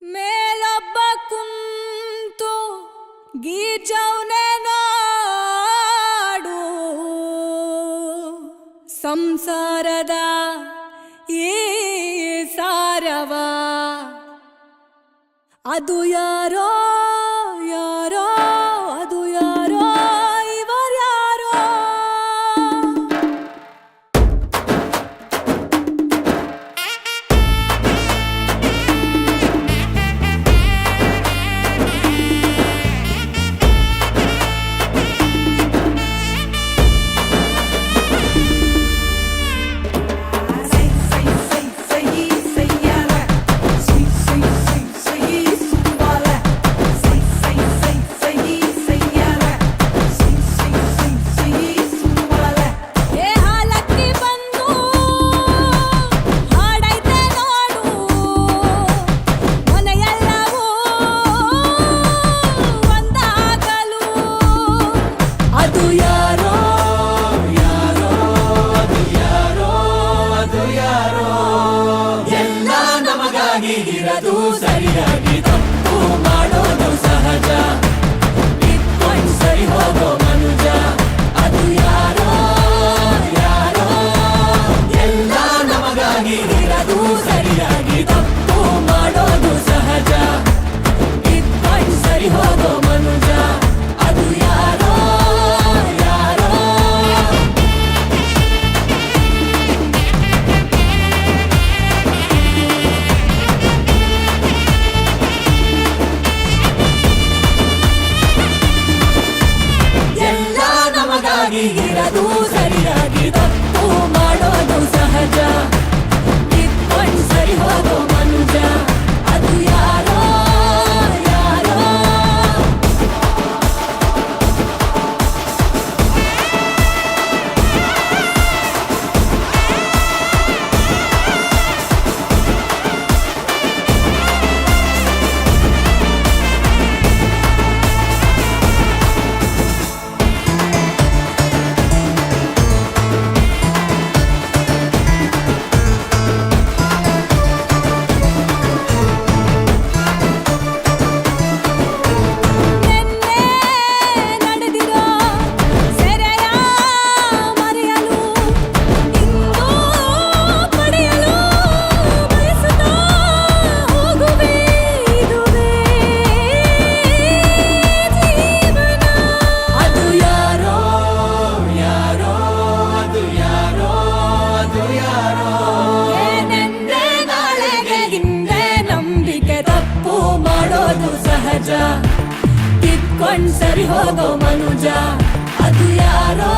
ಮೇಲೊಬ್ಬ ಕುಂತು ಗೀಚೌನೆ ನಾಡು ಸಂಸಾರದ ಈ ಸಾರವ ಅದು ಯಾರೋ ಯಾರೋ ಅದು ಯಾರೋ ಇವರ್ಯಾರೋ ಇರದು ಸರಿಯಾಗಿ ತಪ್ಪು ಮಾಡೋದು ಸಹಜ ಇಟ್ಕೊಂಡು ಸರಿ ಹೋಗೋ ಮನುಜ ಅದು ಯಾರೋ ಯಾರೋ ಎಲ್ಲ ನಮಗಾಗಿ ಇರದು ಸರಿಯಾಗಿ ತಪ್ಪು ಮಾಡೋದು ಸಹಜ ಇಟ್ಕೊಂಡು ಸರಿ ಹೋಗೋ ಮನುಜ ಅದು ಯಾರೋ ಯಾರೋ ಇರದು ಸರಿಯಾಗಿ ತಪ್ಪು ಮಾಡೋದು ಸಹಜ ಇಟ್ಕೊಂಡು ಸರಿ ಹೋಗೋ ಮನುಜ ಅದು ಯಾರೋ ಯಾರೋ ಸಹಜ ಇಟ್ಕೊಂಡು ಸರಿ ಹೋಗೋ ಮನುಜ ಅದು ಯಾರೋ